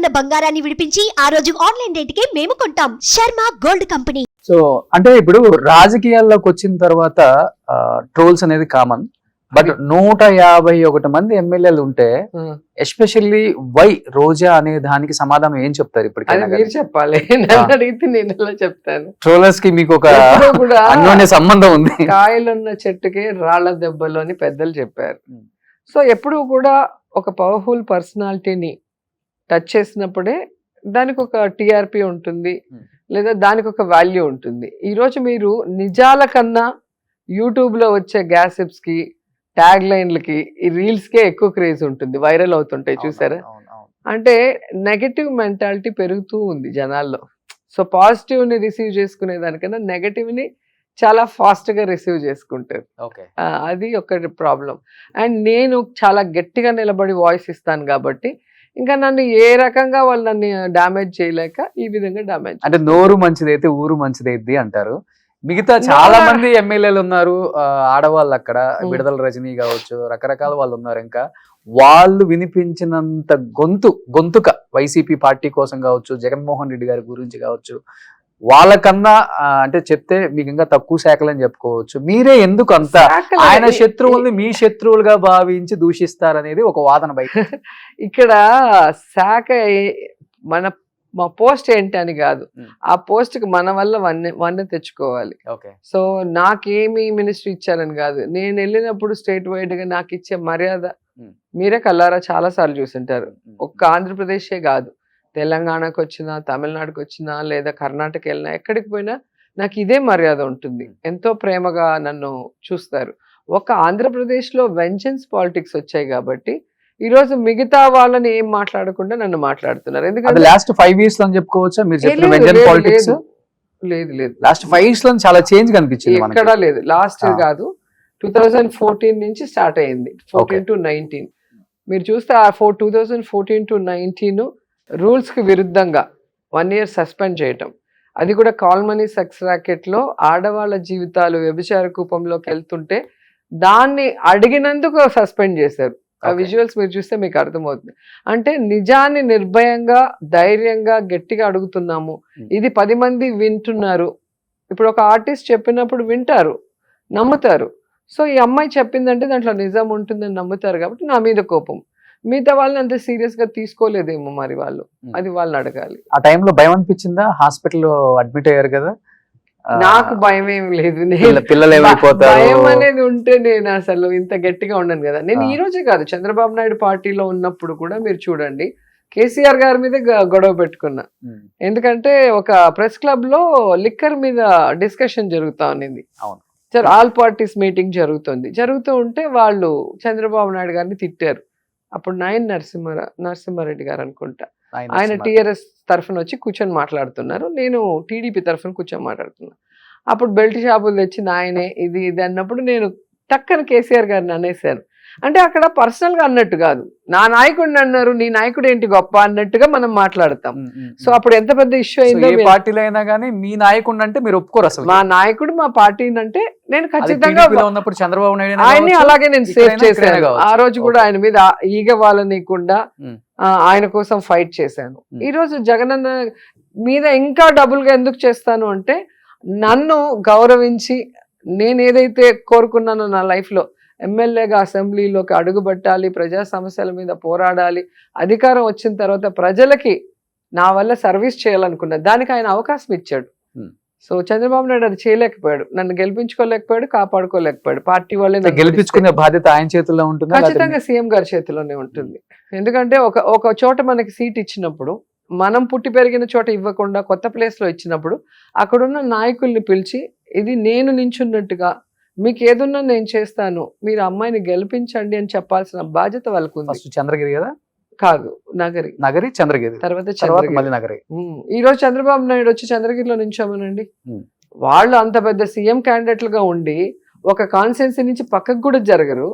ఉన్న బంగారాన్ని విడిపించి ఆ రోజు ఆన్లైన్ రేటుకే మేము కొంటాం. Sharma gold company. సో అంటే ఇప్పుడు రాజకీయాల్లోకి వచ్చిన తర్వాత ట్రోల్స్ అనేది కామన్. బట్ 151 మంది ఎమ్మెల్యేలు ఉంటే ఎస్పెషల్లీ వై రోజా అనే దానికి సమాధానం ఏం చెప్తారు ఇప్పటికైనా? మీరు చెప్పాలి, నన్ను అడిగితే నేను ఎలా చెప్తాను. ట్రోలర్స్ కి మీకు ఒక అన్యోన్య సంబంధం ఉంది. కాయలున్న చెట్టుకి రాళ్ల దెబ్బలు అని పెద్దలు చెప్పారు. సో ఎప్పుడు కూడా ఒక పవర్ఫుల్ పర్సనాలిటీని టచ్ చేసినప్పుడే దానికి ఒక టిఆర్పి ఉంటుంది, లేదా దానికి ఒక వాల్యూ ఉంటుంది. ఈరోజు మీరు నిజాల కన్నా యూట్యూబ్లో వచ్చే గ్యాసిప్స్కి, ట్యాగ్ లైన్లకి, ఈ రీల్స్కే ఎక్కువ క్రేజ్ ఉంటుంది, వైరల్ అవుతుంటాయి చూసారా. అంటే నెగటివ్ మెంటాలిటీ పెరుగుతూ ఉంది జనాల్లో. సో పాజిటివ్ని రిసీవ్ చేసుకునే దానికన్నా నెగటివ్ని చాలా ఫాస్ట్గా రిసీవ్ చేసుకుంటారు. అది ఒక ప్రాబ్లం. అండ్ నేను చాలా గట్టిగా నిలబడి వాయిస్ ఇస్తాను కాబట్టి ఇంకా నన్ను ఏ రకంగా వాళ్ళు నన్ను డ్యామేజ్ చేయలేక ఈ విధంగా డ్యామేజ్. అంటే నోరు మంచిదైతే ఊరు మంచిదైద్ది అంటారు. మిగతా చాలా మంది ఎమ్మెల్యేలు ఉన్నారు, ఆడవాళ్ళు అక్కడ విడుదల రజనీ కావచ్చు, రకరకాల వాళ్ళు ఉన్నారు. ఇంకా వాళ్ళు వినిపించినంత గొంతుక వైసీపీ పార్టీ కోసం కావచ్చు, జగన్మోహన్ రెడ్డి గారి గురించి కావచ్చు, వాళ్ళకన్నా అంటే చెప్తే మీకు ఇంకా తక్కువ శాఖలు అని చెప్పుకోవచ్చు. మీరే ఎందుకు అంత ఆయన శత్రువుల్ని మీ శత్రువులుగా భావించి దూషిస్తారనేది ఒక వాదన బయట. ఇక్కడ శాఖ మా పోస్ట్ ఏంటి అని కాదు, ఆ పోస్ట్ కి మన వల్ల వన్నె తెచ్చుకోవాలి. సో నాకేమి మినిస్ట్రీ ఇచ్చారని కాదు, నేను వెళ్ళినప్పుడు స్టేట్ వైడ్ గా నాకు ఇచ్చే మర్యాద మీరే కల్లారా చాలా సార్లు చూసింటారు. ఒక్క ఆంధ్రప్రదేశే కాదు, తెలంగాణకు వచ్చినా, తమిళనాడుకు వచ్చినా, లేదా కర్ణాటక వెళ్ళినా, ఎక్కడికి పోయినా నాకు ఇదే మర్యాద ఉంటుంది. ఎంతో ప్రేమగా నన్ను చూస్తారు. ఒక ఆంధ్రప్రదేశ్లో వెంజన్స్ పాలిటిక్స్ వచ్చాయి కాబట్టి ఈరోజు మిగతా వాళ్ళని ఏం మాట్లాడకుండా నన్ను మాట్లాడుతున్నారు. ఎందుకంటే లాస్ట్ 5 years లో చెప్పుకోవచ్చా మీరు చెప్పిన వెంజన్ పాలిటిక్స్? లేదు, లాస్ట్ 5 years లో చాలా చేంజ్ కనిపించింది. ఎక్కడా లేదు. లాస్ట్ కాదు, 2014 నుంచి స్టార్ట్ అయింది, 14 to 19. మీరు చూస్తే ఆ 2014 to 19 రూల్స్ కి విరుద్ధంగా 1 year సస్పెండ్ చేయటం, అది కూడా కాల్ మనీ సెక్స్ ర్యాకెట్ లో ఆడవాళ్ళ జీవితాలు వ్యభిచార కూపంలోకి వెళ్తుంటే దాన్ని అడిగినందుకు సస్పెండ్ చేశారు. ఆ విజువల్స్ మీరు చూస్తే మీకు అర్థమవుతుంది. అంటే నిజాన్ని నిర్భయంగా, ధైర్యంగా, గట్టిగా అడుగుతున్నాము. ఇది 10 మంది వింటున్నారు. ఇప్పుడు ఒక ఆర్టిస్ట్ చెప్పినప్పుడు వింటారు, నమ్ముతారు. సో ఈ అమ్మాయి చెప్పిందంటే దాంట్లో నిజం ఉంటుందని నమ్ముతారు కాబట్టి నా మీద కోపం. మిగతా వాళ్ళని అంత సీరియస్ గా తీసుకోలేదేమో, మరి వాళ్ళు అది వాళ్ళని అడగాలి. ఆ టైంలో భయం అనిపించిందా? హాస్పిటల్లో అడ్మిట్ అయ్యారు కదా. నాకు భయం ఏమి లేదు. పిల్లలు ఏమైపోతారు భయం అనేది ఉంటే నేను అసలు ఇంత గట్టిగా ఉండను కదా. నేను ఈ రోజే కాదు, చంద్రబాబు నాయుడు పార్టీలో ఉన్నప్పుడు కూడా మీరు చూడండి, కేసీఆర్ గారి మీద గొడవ పెట్టుకున్నా. ఎందుకంటే ఒక ప్రెస్ క్లబ్ లో లిక్కర్ మీద డిస్కషన్ జరుగుతా ఉన్నది. ఆల్ పార్టీస్ మీటింగ్ జరుగుతూ ఉంటే వాళ్ళు చంద్రబాబు నాయుడు గారిని తిట్టారు. అప్పుడు నరసింహారెడ్డి గారు అనుకుంటా, ఆయన టీఆర్ఎస్ తరఫున వచ్చి కూర్చొని మాట్లాడుతున్నారు, నేను టీడీపీ తరఫున కూర్చొని మాట్లాడుతున్నా. అప్పుడు బెల్ట్ షాపులు తెచ్చి నాయనే ఇది అన్నప్పుడు నేను టక్కన కేసీఆర్ గారిని అనేసాను. అంటే అక్కడ పర్సనల్ గా అన్నట్టు కాదు, నా నాయకుడిని అన్నారు, నీ నాయకుడు ఏంటి గొప్ప అన్నట్టుగా మనం మాట్లాడతాం. సో అప్పుడు ఎంత పెద్ద ఇష్యూ అయిందో. పార్టీలో అయినా కానీ మీ నాయకుడు అంటే మీరు ఒప్పుకోరు అసలు. మా నాయకుడు మా పార్టీ అంటే నేను ఖచ్చితంగా ఉన్నప్పుడు చంద్రబాబు నాయుడు ఆయన్ని అలాగే నేను సేవ్ చేశాను. ఆ రోజు కూడా ఆయన మీద ఈగ వాళ్ళనీయకుండా ఆయన కోసం ఫైట్ చేశాను. ఈ రోజు జగనన్న మీద ఇంకా డబుల్ గా ఎందుకు చేస్తాను అంటే, నన్ను గౌరవించి నేను ఏదైతే కోరుకున్నానో నా లైఫ్ లో, ఎమ్మెల్యేగా అసెంబ్లీలోకి అడుగుపెట్టాలి, ప్రజా సమస్యల మీద పోరాడాలి, అధికారం వచ్చిన తర్వాత ప్రజలకి నా వల్ల సర్వీస్ చేయాలనుకున్నా, దానికి ఆయన అవకాశం ఇచ్చాడు. సో చంద్రబాబు నాయుడు అది చేయలేకపోయాడు, నన్ను గెలిపించుకోలేకపోయాడు, కాపాడుకోలేకపోయాడు. పార్టీ వాళ్ళే గెలిపించుకునే బాధ్యత ఆయన చేతుల్లో ఉంటుంది, ఖచ్చితంగా సీఎం గారి చేతిలోనే ఉంటుంది. ఎందుకంటే ఒక చోట మనకి సీట్ ఇచ్చినప్పుడు, మనం పుట్టి పెరిగిన చోట ఇవ్వకుండా కొత్త ప్లేస్ లో ఇచ్చినప్పుడు అక్కడున్న నాయకుల్ని పిలిచి, ఇది నేను నించున్నట్టుగా మీకు ఏదున్నా నేను చేస్తాను, మీరు అమ్మాయిని గెలిపించండి అని చెప్పాల్సిన బాధ్యత వాళ్ళకు ఉంది. చంద్రగిరి కదా కాదు, నగరి చంద్రగిరి తర్వాత మళ్ళీ నగరి. ఈ రోజు చంద్రబాబు నాయుడు వచ్చి చంద్రగిరిలో నించోమనండి, వాళ్ళు అంత పెద్ద సీఎం క్యాండిడేట్లుగా ఉండి ఒక కాన్స్టిట్యున్సీ నుంచి పక్కకు కూడా జరగరు.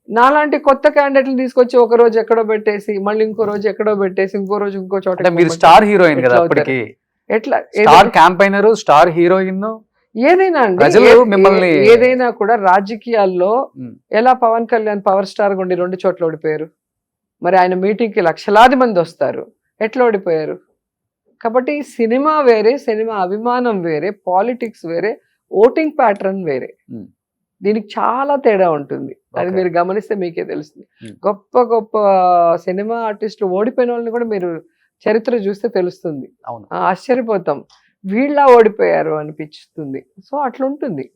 నాలాంటి కొత్త క్యాండిడేట్లు తీసుకొచ్చి ఒక రోజు ఎక్కడో పెట్టేసి, మళ్ళీ ఇంకో రోజు ఎక్కడో పెట్టేసి, ఇంకో రోజు ఇంకో చోట. మీరు స్టార్ హీరోయిన్ కదా అప్పటికి, ఎట్లా స్టార్ క్యాంపైనర్, స్టార్ హీరోయిన్, ఏదైనా అండి, ఏదైనా కూడా రాజకీయాల్లో ఎలా పవన్ కళ్యాణ్ పవర్ స్టార్ ఉండి 2 చోట్ల ఓడిపోయారు. మరి ఆయన మీటింగ్ కి లక్షలాది మంది వస్తారు, ఎట్లా ఓడిపోయారు? కాబట్టి సినిమా వేరే, సినిమా అభిమానం వేరే, పాలిటిక్స్ వేరే, ఓటింగ్ ప్యాటర్న్ వేరే. Hmm. దీనికి చాలా తేడా ఉంటుంది. అది Okay. మీరు గమనిస్తే మీకే తెలుస్తుంది. Hmm. గొప్ప గొప్ప సినిమా ఆర్టిస్టులు ఓడిపోయిన వాళ్ళని కూడా మీరు చరిత్ర చూస్తే తెలుస్తుంది. అవును. ఆశ్చర్యపోతాం, వీళ్ళ ఓడిపోయారు అనిపిస్తుంది. సో అట్లుంటుంది.